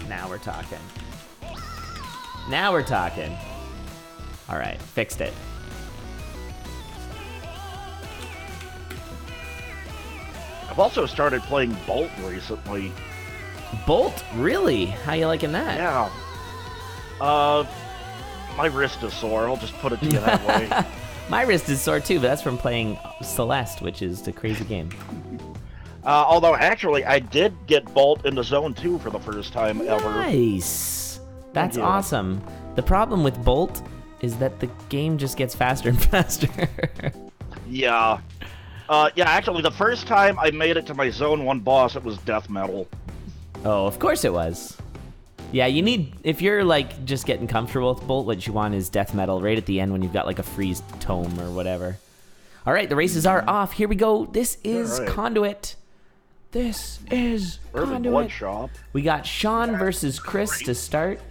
Now we're talking. Now we're talking. All right, fixed it. I've also started playing Bolt recently. Bolt? Really? How you liking that? Yeah. My wrist is sore. I'll just put it to you that way. My wrist is sore too, but that's from playing Celeste, which is the crazy game. Although, actually, I did get Bolt into Zone 2 for the first time ever. Nice. That's awesome. The problem with Bolt is that the game just gets faster and faster. Yeah. Yeah, actually, the first time I made it to my Zone 1 boss, it was death metal. Oh, of course it was. Yeah, you need, if you're like just getting comfortable with Bolt, what you want is death metal right at the end when you've got like a freeze tome or whatever. All right, the races are off. Here we go. This is CoNDUIT. This is CoNDUIT. Shop. We got Sean versus Cryss to start.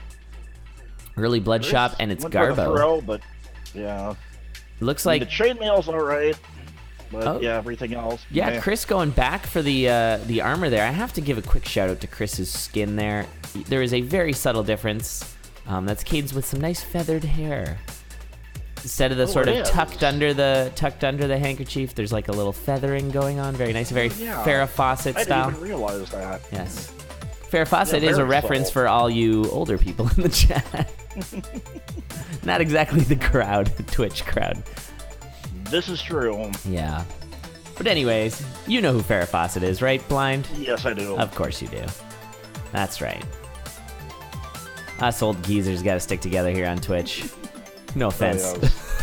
Early Blood Shop, and it's Garbo. Throw, but yeah. Looks like the chainmail's all right. But yeah, everything else. Yeah, Cryss going back for the armor there. I have to give a quick shout out to Cryss's skin there. There is a very subtle difference. That's Caden's with some nice feathered hair. Instead of the sort of tucked under the handkerchief, there's like a little feathering going on. Very nice, very Farrah Fawcett style. I didn't even realize that. Yes. Farrah Fawcett is a reference for all you older people in the chat. Not exactly the crowd, the Twitch crowd. This is true. Yeah. But anyways, you know who Farrah Fawcett is, right, Blind? Yes, I do. Of course you do. That's right. Us old geezers got to stick together here on Twitch. No offense.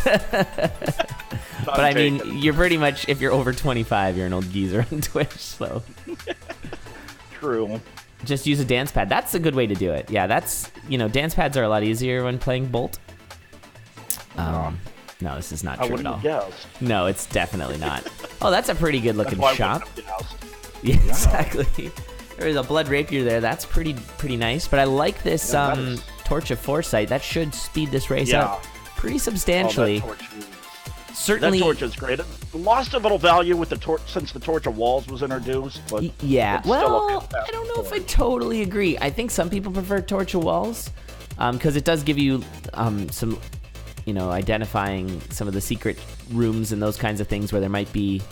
But I mean, you're pretty much, if you're over 25, you're an old geezer on Twitch, so. True. Just use a dance pad. That's a good way to do it. Yeah, that's, dance pads are a lot easier when playing Bolt. No, this is not true at all. Guessed. No, it's definitely not. Oh, that's a pretty good looking shop. Yeah, exactly. There's a blood rapier there. That's pretty nice. But I like this Torch of Foresight. That should speed this race up pretty substantially. Certainly, that torch is great. It lost a little value with the torch since the Torch of Walls was introduced. But yeah, well, I don't know if I totally agree. I think some people prefer Torch of Walls because it does give you some, identifying some of the secret rooms and those kinds of things where there might be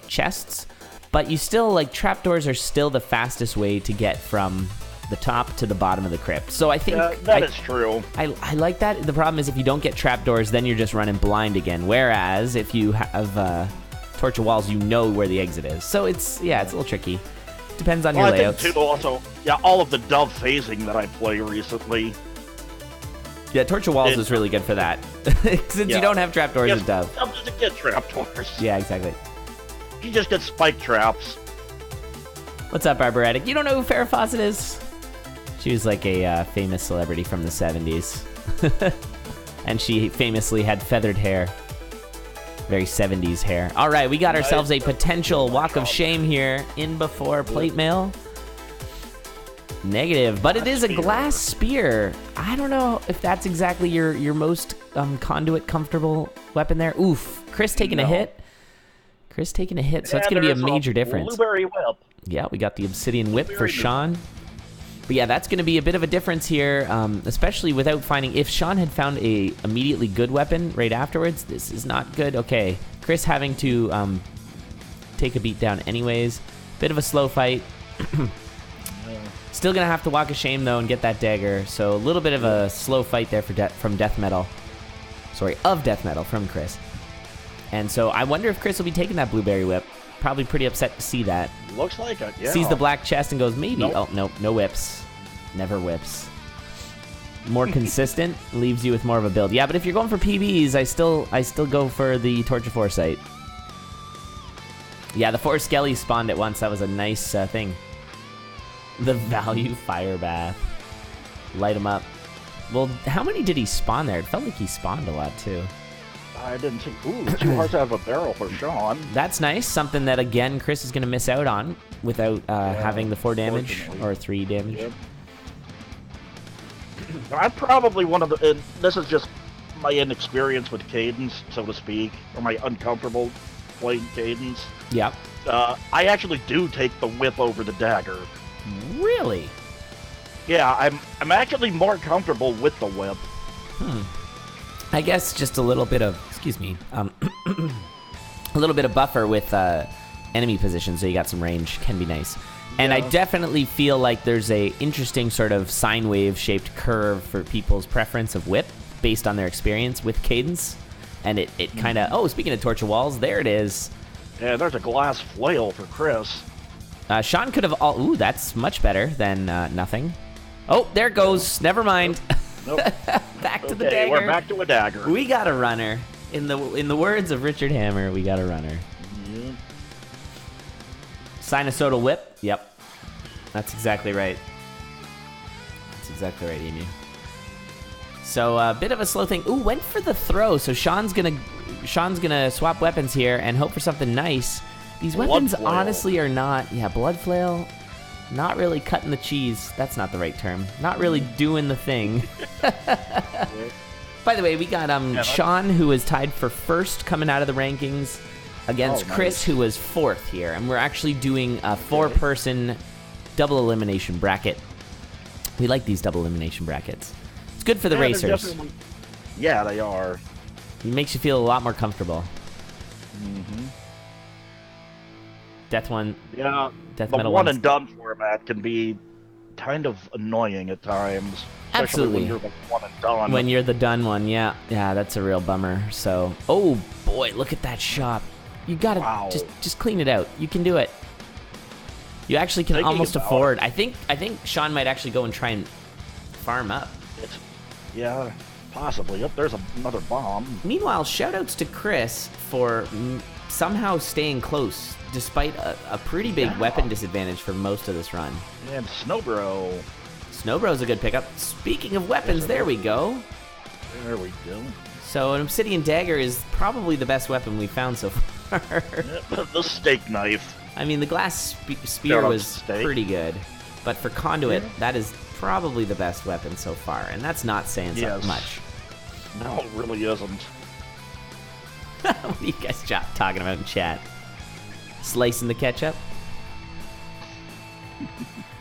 chests. But you still, trapdoors are still the fastest way to get from the top to the bottom of the crypt. So I think that is true. I like that. The problem is if you don't get trapdoors, then you're just running blind again. Whereas if you have Torch of Walls, you know where the exit is. So it's a little tricky. Depends on your layouts. I think too, also, all of the dove phasing that I play recently. Yeah, Torch of Walls is really good for that. Since you don't have trapdoors with dove. Dove doesn't get trapdoors. Yeah, exactly. You just get spike traps. What's up, Barbaritic? You don't know who Farrah Fawcett is? She was like a famous celebrity from the 70s. And she famously had feathered hair. Very 70s hair. All right, we got ourselves a potential walk of shame here in before plate mail. Negative, but it is a glass spear. I don't know if that's exactly your most CoNDUIT comfortable weapon there. Oof, Cryss taking a hit. Cryss taking a hit, so that's going to be a major difference. Blueberry whip. Yeah, we got the obsidian whip for Sean. But yeah, that's going to be a bit of a difference here, especially without finding... If Sean had found a immediately good weapon right afterwards, this is not good. Okay, Cryss having to take a beat down anyways. Bit of a slow fight. Still going to have to walk of shame, though, and get that dagger. So a little bit of a slow fight there from Death Metal. Sorry, of Death Metal from Cryss. And so I wonder if Cryss will be taking that blueberry whip. Probably pretty upset to see that. Looks like it, yeah. Sees the black chest and goes, maybe. Nope. Oh, nope, no whips. Never whips. More consistent, leaves you with more of a build. Yeah, but if you're going for PBs, I still go for the Torch of Foresight. Yeah, the 4 skellies spawned at once. That was a nice thing. The value fire bath. Light him up. Well, how many did he spawn there? It felt like he spawned a lot, too. I didn't think... Ooh, 2 hearts out of a barrel for Sean. That's nice. Something that, again, Cryss is going to miss out on without having the 4 damage or 3 damage. Yep. I'm probably one of the... And this is just my inexperience with Cadence, so to speak, or my uncomfortable playing Cadence. Yep. I actually do take the whip over the dagger. Really? Yeah, I'm actually more comfortable with the whip. I guess just a little bit of, excuse me, a little bit of buffer with enemy position, so you got some range, can be nice. And I definitely feel like there's a interesting sort of sine wave shaped curve for people's preference of whip based on their experience with cadence. And it kind of, oh, speaking of torture walls, there it is. Yeah, there's a glass flail for Cryss. Sean could have ooh, that's much better than nothing. Oh, there it goes. Never mind. Nope. Back to the dagger. We're back to a dagger. We got a runner. In the words of Richard Hammer, we got a runner. Yep. Sinusoidal whip. Yep. That's exactly right. That's exactly right, Emu. So a bit of a slow thing. Ooh, went for the throw. So Sean's gonna swap weapons here and hope for something nice. These weapons honestly are not. Yeah, blood flail. Not really cutting the cheese. That's not the right term. Not really doing the thing. By the way, we got Sean, who was tied for first coming out of the rankings, against Cryss, who was fourth here. And we're actually doing a 4-person double elimination bracket. We like these double elimination brackets. It's good for the racers. Yeah, they are. It makes you feel a lot more comfortable. Mm-hmm. Death one. Yeah, Death the metal one ones. and done format can be kind of annoying at times. Absolutely. Especially when you're the one and done. When you're the done one, yeah. Yeah, that's a real bummer. So, oh boy, look at that shot. You gotta just clean it out. You can do it. You actually can almost afford. I think Sean might actually go and try and farm up. Yeah, possibly. Yep, there's another bomb. Meanwhile, shoutouts to Cryss for somehow staying close despite a pretty big weapon disadvantage for most of this run. And Snowbro. Snowbro's a good pickup. Speaking of weapons, there we go. There we go. So an obsidian dagger is probably the best weapon we've found so far. The steak knife. I mean, the glass spear was pretty good, but for conduit, that is probably the best weapon so far, and that's not saying so much. No, it really isn't. What are you guys talking about in chat? Slicing the ketchup?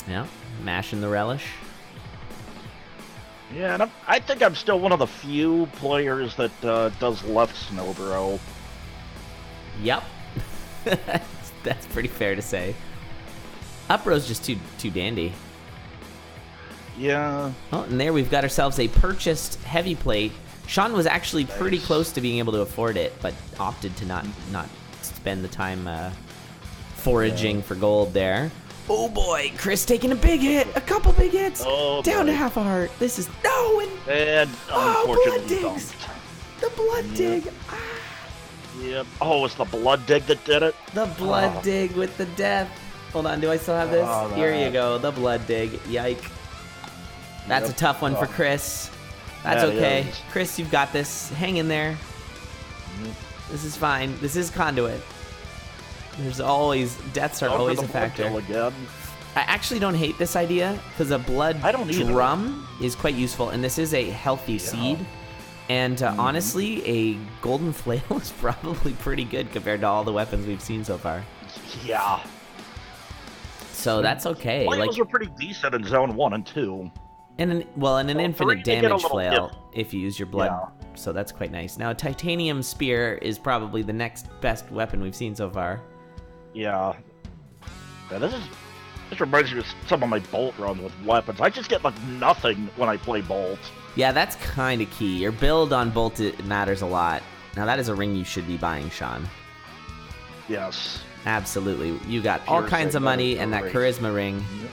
Yeah, mashing the relish. Yeah, and I think I'm still one of the few players that does left Snowbro. Yep. That's pretty fair to say. Up row's just too dandy. Yeah. Oh, and there we've got ourselves a purchased heavy plate. Sean was actually pretty close to being able to afford it, but opted to not spend the time foraging for gold there. Oh boy, Cryss taking a big hit, a couple big hits, down to half a heart. This is and unfortunately blood digs. The blood dig. Ah. Yep. Oh, it's the blood dig that did it. The blood dig with the death. Hold on, do I still have this? Here you go, the blood dig. Yike. That's a tough one for Cryss. That's okay. Cryss, you've got this. Hang in there. This is fine. This is conduit. There's always deaths are always a factor. I actually don't hate this idea because a blood drum is quite useful, and this is a healthy seed. And honestly, a golden flail is probably pretty good compared to all the weapons we've seen so far. Yeah. So that's okay. Flails were pretty decent in Zone 1 and 2. And an infinite damage flail if you use your blood. Yeah. So that's quite nice. Now, a titanium spear is probably the next best weapon we've seen so far. Yeah. This reminds me of some of my bolt runs with weapons. I just get like nothing when I play bolt. Yeah, that's kind of key. Your build on bolt matters a lot. Now, that is a ring you should be buying, Sean. Yes. Absolutely. You got all kinds of money and that charisma ring. Yep.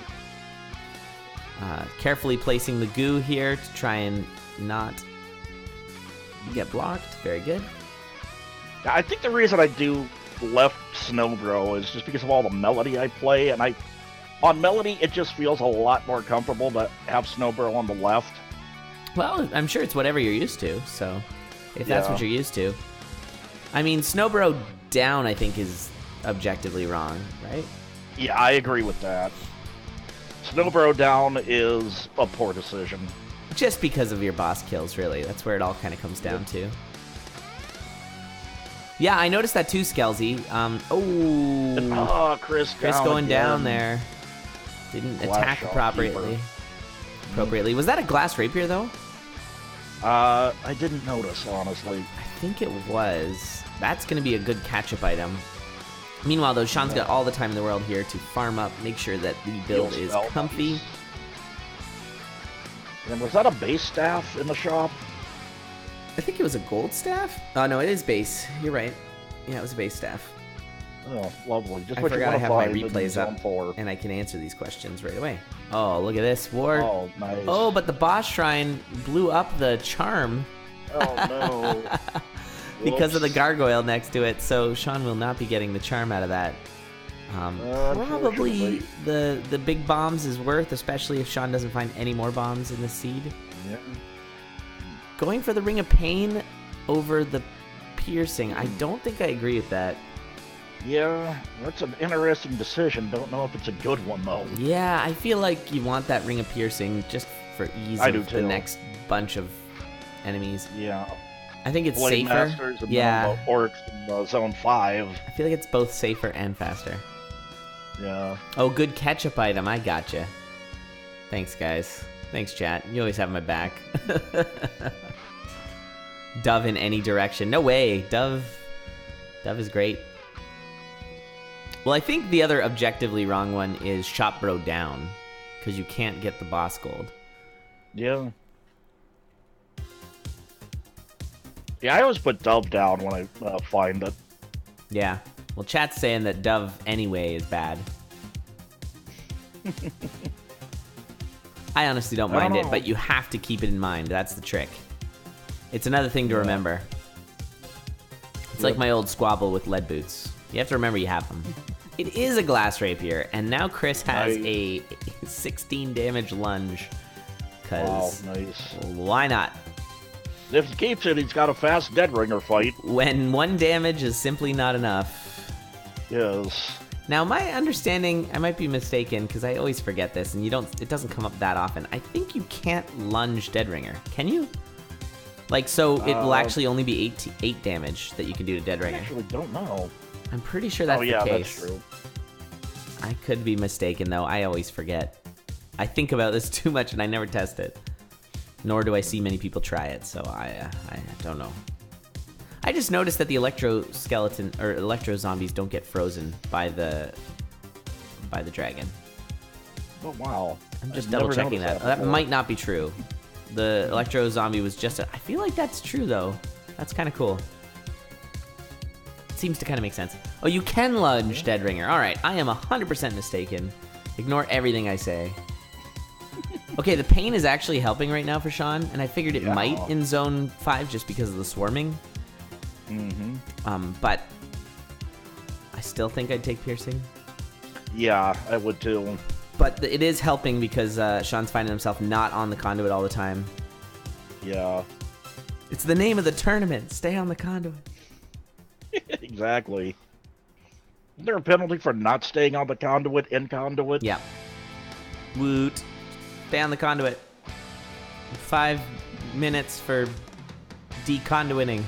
Carefully placing the goo here to try and not get blocked. Very good. I think the reason I do left Snowbro is just because of all the melody I play, and on melody it just feels a lot more comfortable to have Snowbro on the left. Well, I'm sure it's whatever you're used to, so if that's what you're used to. I mean, Snowbro down I think is objectively wrong, right? Yeah, I agree with that. Snowbro down is a poor decision. Just because of your boss kills, really. That's where it all kind of comes down to. Yeah, I noticed that too, Skelzy. Cryss going down there. Didn't attack appropriately. appropriately. Was that a glass rapier, though? I didn't notice, honestly. I think it was. That's going to be a good catch-up item. Meanwhile, though, Sean's got all the time in the world here to farm up, make sure that the build is comfy. Nice. And was that a base staff in the shop? I think it was a gold staff. Oh, no, it is base. You're right. Yeah, it was a base staff. Oh, lovely. Just I what forgot I you have want my to find replays up, in Zone 4. and I can answer these questions right away. Oh, look at this. War. Oh, nice. Oh, but the boss shrine blew up the charm. Oh, no. Because of the gargoyle next to it, so Sean will not be getting the charm out of that. Probably the big bombs is worth, especially if Sean doesn't find any more bombs in the seed. Yeah. Going for the Ring of Pain over the piercing, I don't think I agree with that. Yeah, that's an interesting decision. Don't know if it's a good one, though. Yeah, I feel like you want that Ring of Piercing just for ease of the next bunch of enemies. Yeah. I think it's Blade safer. Masters and Yeah. the Orcs in Zone 5. I feel like it's both safer and faster. Yeah. Oh, good catch-up item. I gotcha. Thanks, guys. Thanks, chat. You always have my back. Dove in any direction. No way. Dove is great. Well, I think the other objectively wrong one is Shop Bro down, because you can't get the boss gold. Yeah. Yeah, I always put Dove down when I find it. Yeah. Well, chat's saying that Dove anyway is bad. I honestly don't mind it, but you have to keep it in mind. That's the trick. It's another thing to remember. It's like my old squabble with lead boots. You have to remember you have them. It is a glass rapier, and now Cryss has a 16 damage lunge. Cause nice. Why not? If he keeps it, he's got a fast Dead Ringer fight. When 1 damage is simply not enough. Yes. Now, my understanding, I might be mistaken, because I always forget this, and it doesn't come up that often. I think you can't lunge Dead Ringer. Can you? Like, so it will actually only be 8 damage that you can do to Dead Ringer. I actually don't know. I'm pretty sure that's the case. That's true. I could be mistaken, though. I always forget. I think about this too much, and I never test it. Nor do I see many people try it, so I don't know. I just noticed that the electro zombies don't get frozen by the dragon. Oh wow! I'm just double checking that. That might not be true. The electro zombie was just I feel like that's true though. That's kind of cool. It seems to kind of make sense. Oh, you can lunge Dead Ringer. All right, I am 100% mistaken. Ignore everything I say. Okay, the pain is actually helping right now for Sean, and I figured it might in Zone 5 just because of the swarming. But I still think I'd take piercing. Yeah, I would too. But it is helping because Sean's finding himself not on the conduit all the time. Yeah. It's the name of the tournament. Stay on the conduit. Exactly. Is there a penalty for not staying on the conduit in conduit? Yeah. Woot. Stay on the conduit. 5 minutes for deconduiting.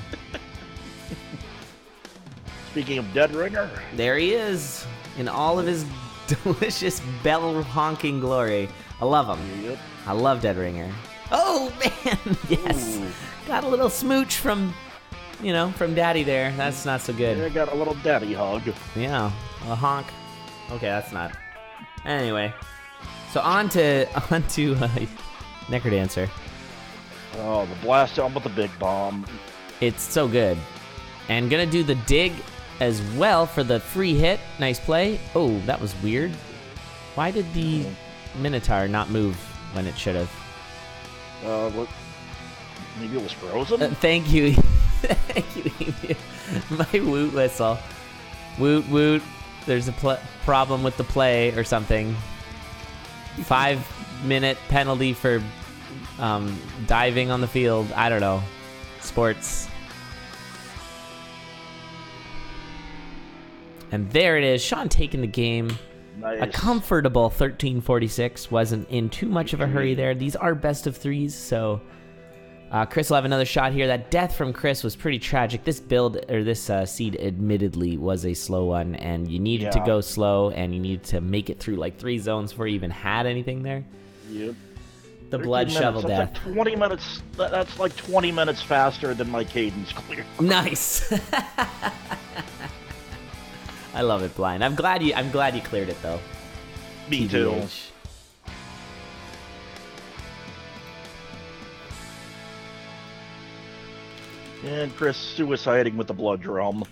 Speaking of Dead Ringer. There he is. In all of his delicious bell-honking glory. I love him. Yep. I love Dead Ringer. Oh, man. Yes. Ooh. Got a little smooch from Daddy there. That's not so good. Yeah, got a little daddy hug. Yeah. A honk. Okay, that's not. Anyway. So on to Necrodancer. Oh, the blast helm with the big bomb. It's so good. And gonna do the dig as well for the free hit. Nice play. Oh, that was weird. Why did the Minotaur not move when it should have? What? Maybe it was frozen? Thank you. Thank you, Emu. My woot whistle. Woot woot. There's a problem with the play or something. 5-minute penalty for diving on the field. I don't know. Sports. And there it is. Sean taking the game. Nice. A comfortable 13-46. Wasn't in too much of a hurry there. These are best of 3s, so Cryss will have another shot here. That death from Cryss was pretty tragic. This seed admittedly was a slow one, and you needed to go slow, and you needed to make it through like 3 zones before you even had anything there. Yep. The blood shovel death. Like 20 minutes. That's like 20 minutes faster than my cadence clear. Nice. I love it, Blind. I'm glad you cleared it though. Me too. And Cryss suiciding with the blood drum.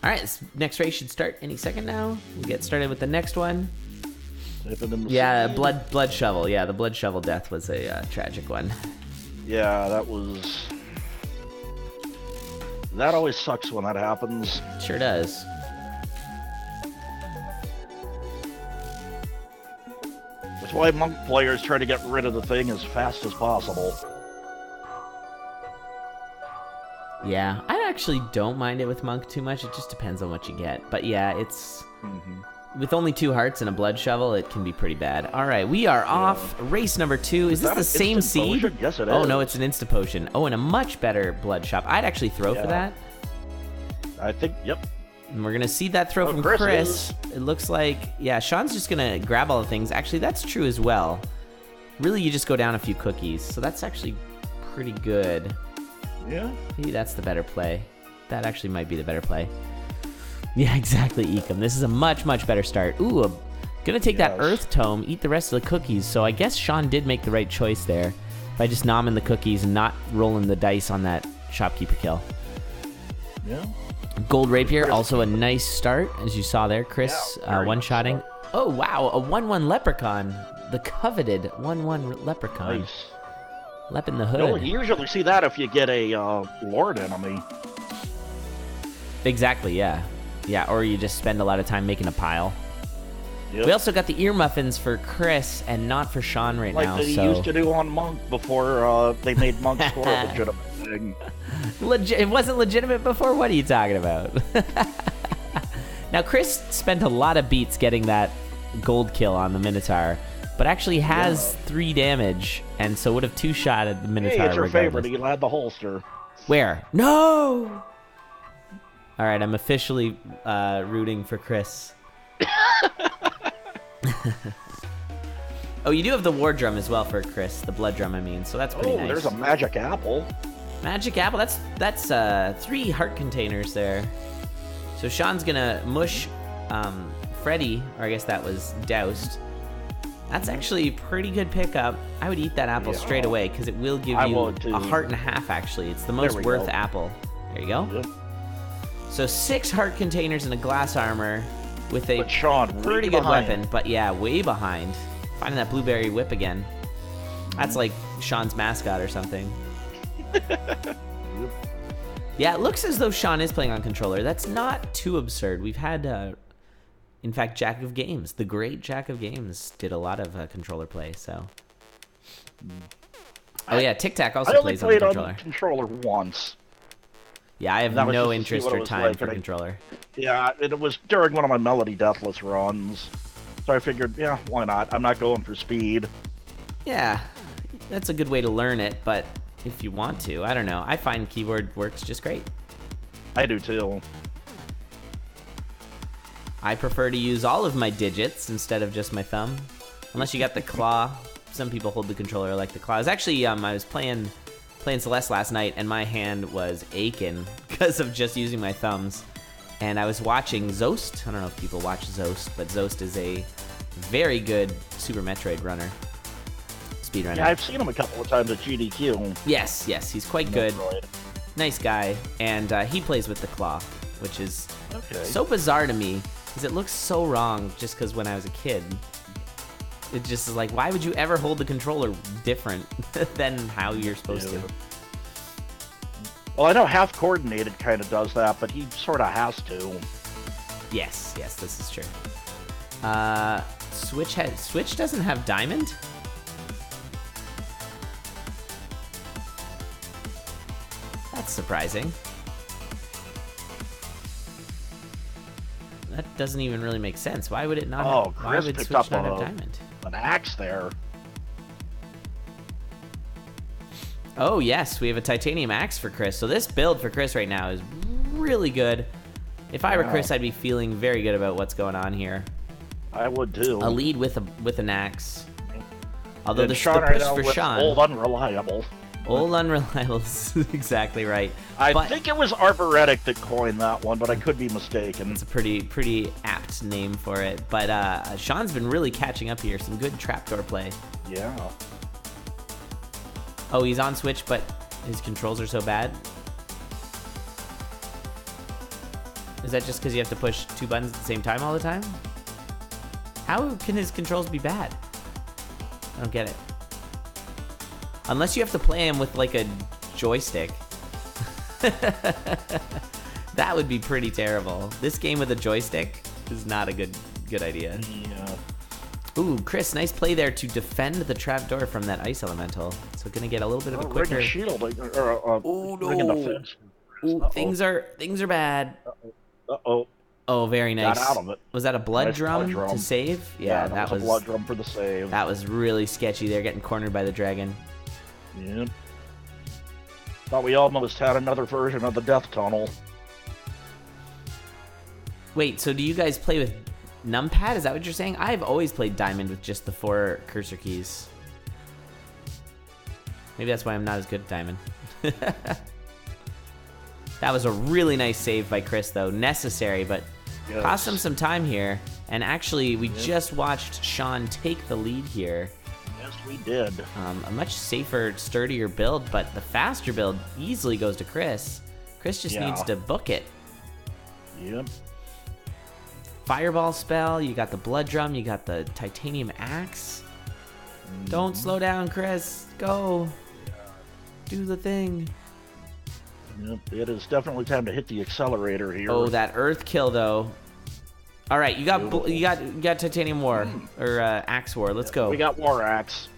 All right, this next race should start any second now. We'll get started with the next one. Yeah, blood shovel. Yeah, the blood shovel death was a tragic one. Yeah, that was... That always sucks when that happens. Sure does. That's why monk players try to get rid of the thing as fast as possible. Yeah, I actually don't mind it with monk too much. It just depends on what you get. But yeah, it's... With only 2 hearts and a blood shovel, it can be pretty bad. All right, we are off. Race number 2. Is this the same seed? Potion? Yes, it is. Oh, no, it's an insta potion. Oh, and a much better blood shop. I'd actually throw for that. I think, yep. And we're going to see that throw from Cryss. It looks like, yeah, Sean's just going to grab all the things. Actually, that's true as well. Really, you just go down a few cookies. So that's actually pretty good. Yeah. Maybe that's the better play. That actually might be the better play. Yeah, exactly, Ecom. This is a much, much better start. Ooh, I'm gonna take that Earth Tome, eat the rest of the cookies. So I guess Sean did make the right choice there by just nomming the cookies and not rolling the dice on that shopkeeper kill. Yeah. Gold Rapier, also a nice start, as you saw there, Cryss. One-shotting. Oh, wow, a 1-1 Leprechaun. The coveted 1-1 Leprechaun. Nice. Lep in the hood. You usually see that if you get a Lord enemy. Exactly, yeah. Yeah, or you just spend a lot of time making a pile. Yep. We also got the ear muffins for Cryss and not for Sean right now. Like they used to do on Monk before they made Monk score a legitimate thing. It wasn't legitimate before? What are you talking about? Now, Cryss spent a lot of beats getting that gold kill on the Minotaur, but actually has 3 damage, and so would have 2-shotted the Minotaur. Hey, it's your regardless. favorite. He had the holster. Where? No! All right, I'm officially rooting for Cryss. Oh, you do have the war drum as well for Cryss, the blood drum, I mean, so that's pretty nice. Oh, there's a magic apple. Magic apple, that's 3 heart containers there. So Sean's gonna mush Freddy, or I guess that was doused. That's actually a pretty good pickup. I would eat that apple straight away because it will give you a heart and a half, actually. It's the most worth apple. There you go. Yep. So 6 heart containers and a glass armor with a pretty good weapon, but yeah, way behind. Finding that blueberry whip again. That's like Sean's mascot or something. Yeah, it looks as though Sean is playing on controller. That's not too absurd. We've had, in fact, Jack of Games, the great Jack of Games, did a lot of controller play, so. Oh yeah, Tic Tac also plays on the controller. I only played on controller once. Yeah, I have no interest or time for controller. Yeah, it was during one of my Melody Deathless runs. So I figured, yeah, why not? I'm not going for speed. Yeah, that's a good way to learn it, but if you want to, I don't know. I find keyboard works just great. I do too. I prefer to use all of my digits instead of just my thumb. Unless you got the claw. Some people hold the controller like the claw. It was actually, I was playing Celeste last night, and my hand was aching because of just using my thumbs. And I was watching Zost. I don't know if people watch Zost, but Zost is a very good Super Metroid runner. Speedrunner. Yeah, I've seen him a couple of times at GDQ. Yes, he's quite good. Nice guy. And he plays with the claw, which is so bizarre to me, because it looks so wrong just because when I was a kid. It just is like, why would you ever hold the controller different than how you're supposed to? Well, I know Half Coordinated kind of does that, but he sort of has to. Yes, this is true. Switch doesn't have Diamond? That's surprising. That doesn't even really make sense. Why would it not? Why would Switch not have Diamond? An axe there. Oh yes, we have a titanium axe for Cryss. So this build for Cryss right now is really good. If I were Cryss, I'd be feeling very good about what's going on here. I would too. A lead with an axe. Although And the Sean push right now for was Sean. old unreliable. Old unreliable is exactly right. I think it was Arboretic that coined that one, but I could be mistaken. It's a pretty apt name for it. But Sean's been really catching up here. Some good trapdoor play. Yeah. Oh, he's on Switch, but his controls are so bad. Is that just because you have to push 2 buttons at the same time all the time? How can his controls be bad? I don't get it. Unless you have to play him with like a joystick. That would be pretty terrible. This game with a joystick is not a good idea. Yeah. Ooh, Cryss, nice play there to defend the trapdoor from that ice elemental. So gonna get a little bit of a quicker. Ring a shield, Oh ring in the no! fence. Ooh, things are bad. Uh-oh. Oh, very nice. Got out of it. Was that a blood, Nice drum, blood drum. to save? Yeah, that was a blood drum for the save. That was really sketchy there, getting cornered by the dragon. Yep. Thought we almost had another version of the death tunnel. Wait, so do you guys play with numpad? Is that what you're saying? I've always played Diamond with just the 4 cursor keys. Maybe that's why I'm not as good at Diamond. That was a really nice save by Cryss, though. Necessary, but Yes. cost him some time here. And actually, we just watched Sean take the lead here. Yes, we did. A much safer, sturdier build, but the faster build easily goes to Cryss. Cryss just needs to book it. Yep. Fireball spell, you got the blood drum, you got the titanium axe. Don't slow down, Cryss. Go. Do the thing. Yep. It is definitely time to hit the accelerator here. Oh, that earth kill though. All right, you got titanium war or axe war. Let's go. We got War Axe.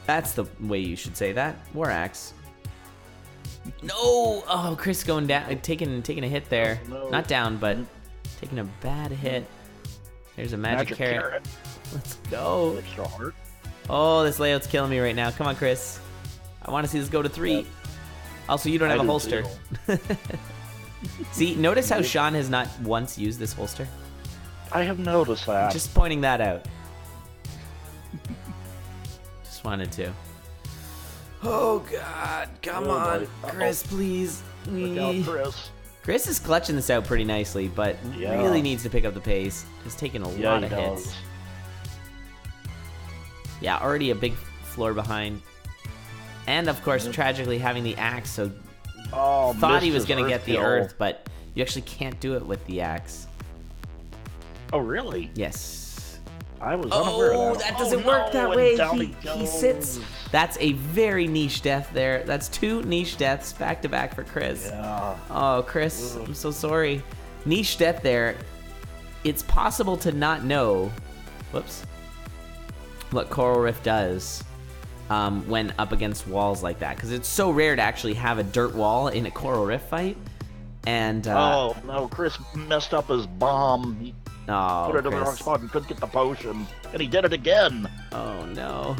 That's the way you should say that. War axe. No. Oh, Cryss going down, taking a hit there. No. Not down, but taking a bad hit. There's a magic carrot. Let's go. Extra heart. Oh, this layout's killing me right now. Come on, Cryss. I want to see this go to 3. Yep. Also, you don't have a holster. See, notice how Sean has not once used this holster? I have noticed that. Just pointing that out. Just wanted to. Oh, God. Come on. Cryss, please. Look out, Cryss. Cryss is clutching this out pretty nicely, but really needs to pick up the pace. He's taking a lot of hits. Yeah, already a big floor behind. And, of course, tragically having the axe, so thought he was going to get the earth, but you actually can't do it with the axe. Oh, really? Yes. I was unaware of that. That doesn't work that way. He sits. That's a very niche death there. That's 2 niche deaths back to back for Cryss. Yeah. Oh, Cryss, I'm so sorry. Niche death there. It's possible to not know, what Coral Rift does when up against walls like that, because it's so rare to actually have a dirt wall in a Coral Rift fight. And oh no, Cryss messed up his bomb. He put it in the wrong spot and couldn't get the potion, and he did it again. Oh no.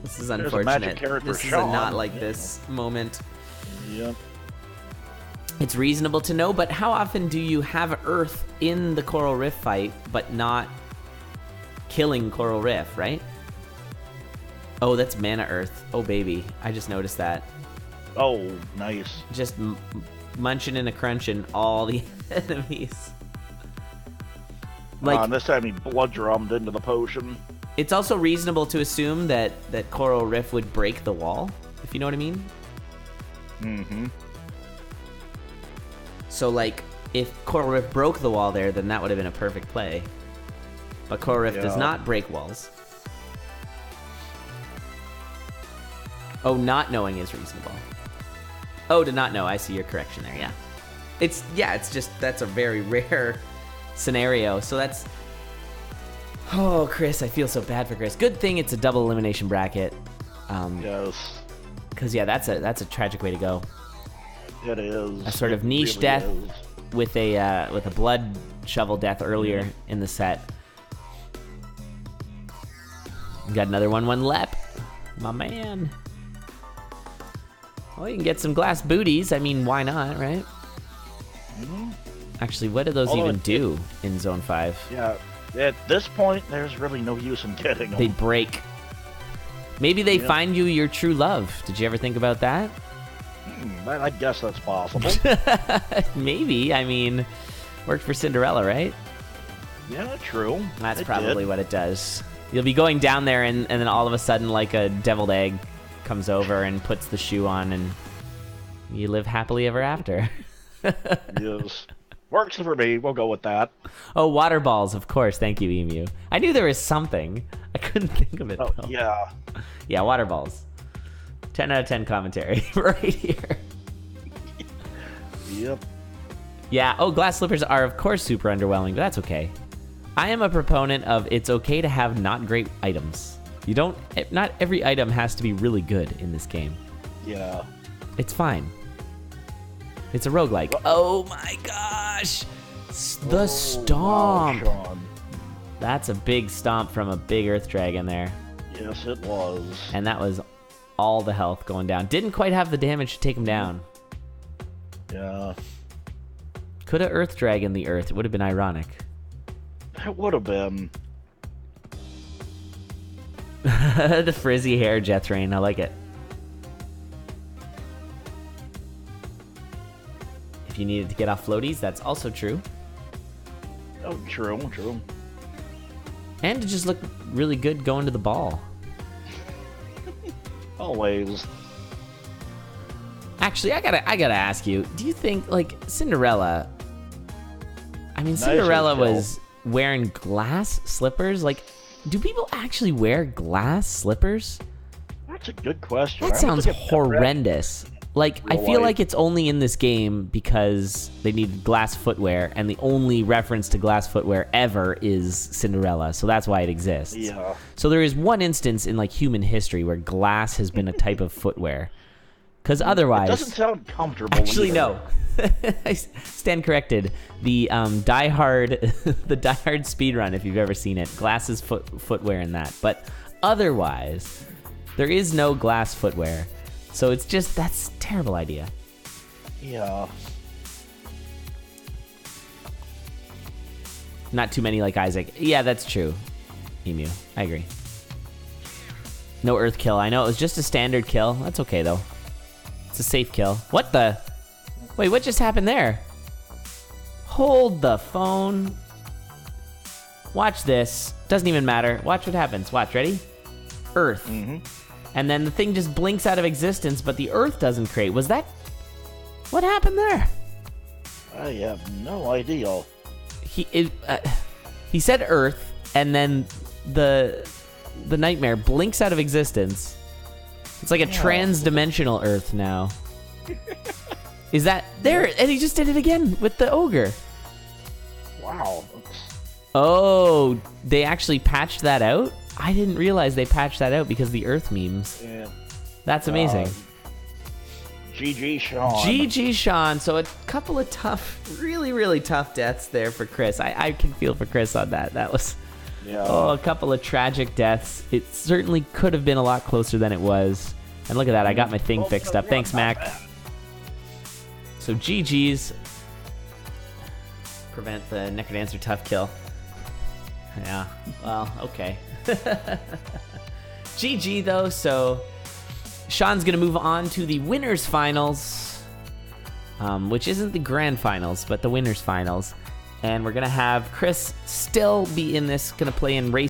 This is There's a unfortunate. magic carrot for This is a Sean. not like this moment. Yep. It's reasonable to know, but how often do you have Earth in the Coral Rift fight, but not killing Coral Rift, right? Oh, that's Mana Earth. Oh, baby. I just noticed that. Oh, nice. Just munching and crunching all the enemies. And this time he blood drummed into the potion. It's also reasonable to assume that Coral Rift would break the wall, if you know what I mean. Mm-hmm. So, like, if Coral Rift broke the wall there, then that would have been a perfect play. But Coral Rift does not break walls. Oh, not knowing is reasonable. Oh, to not know. I see your correction there, yeah. It's just, that's a very rare scenario. So that's... Oh, Cryss, I feel so bad for Cryss. Good thing it's a double elimination bracket. Yes. Because, yeah, that's a tragic way to go. It is. A sort of niche death with a blood shovel death earlier in the set. Got another 1-1 lep. My man. Well, you can get some glass booties. I mean, why not, right? Mm-hmm. Actually, what do those even do in Zone 5? Yeah, At this point, there's really no use in getting them. They break. Maybe they find you your true love. Did you ever think about that? I guess that's possible. Maybe. I mean, worked for Cinderella, right? Yeah, true. That's probably what it does. You'll be going down there, and then all of a sudden, like a deviled egg comes over and puts the shoe on, and you live happily ever after. Yes. Works for me. We'll go with that. Oh, water balls, of course. Thank you, Emu. I knew there was something. I couldn't think of it, Oh, though. yeah. Yeah, water balls. 10 out of 10 commentary right here. Yep. Yeah, oh, glass slippers are, of course, super underwhelming, but that's okay. I am a proponent of it's okay to have not great items. Not every item has to be really good in this game. Yeah. It's fine. It's a roguelike. Oh my gosh! The stomp! Wow, Sean. That's a big stomp from a big earth dragon there. Yes, it was. And that was all the health going down. Didn't quite have the damage to take him down. Yeah. Could have earth dragon the earth. It would have been ironic. It would have been. The frizzy hair, Jethrain. I like it. If you needed to get off floaties, that's also true. Oh, true. And to just look really good going to the ball. Always. Actually, I gotta ask you, do you think, like, Cinderella... I mean, Cinderella was wearing glass slippers? Like, do people actually wear glass slippers? That's a good question. That sounds horrendous. Like, I feel like it's only in this game because they needed glass footwear, and the only reference to glass footwear ever is Cinderella, so that's why it exists. Yeah. So there is one instance in, like, human history where glass has been a type of footwear. Because otherwise... It doesn't sound comfortable. Actually, either. no. I stand corrected. The Die Hard speedrun, if you've ever seen it, glass is footwear in that. But otherwise, there is no glass footwear. So it's just, that's a terrible idea. Yeah. Not too many like Isaac. Yeah, that's true. Emu, I agree. No earth kill. I know, it was just a standard kill. That's okay, though. It's a safe kill. What the? Wait, what just happened there? Hold the phone. Watch this. Doesn't even matter. Watch what happens. Watch, ready? Earth. Mm-hmm. And then the thing just blinks out of existence, but the earth doesn't create. Was that... What happened there? I have no idea. He said earth, and then the nightmare blinks out of existence. It's like a trans-dimensional earth now. Is that... There! And he just did it again with the ogre. Wow. Oh, they actually patched that out? I didn't realize they patched that out because of the earth memes. Yeah. That's amazing. GG, Sean. GG, Sean. So a couple of tough, really, really tough deaths there for Cryss. I can feel for Cryss on that. That was a couple of tragic deaths. It certainly could have been a lot closer than it was. And look at that. I got my thing fixed up. Thanks, Mac. So GG's. Prevent the Necrodancer tough kill. Yeah. Well, okay. GG, though. So Sean's going to move on to the winners finals, which isn't the grand finals, but the winners finals. And we're going to have Cryss still be in this, going to play in race.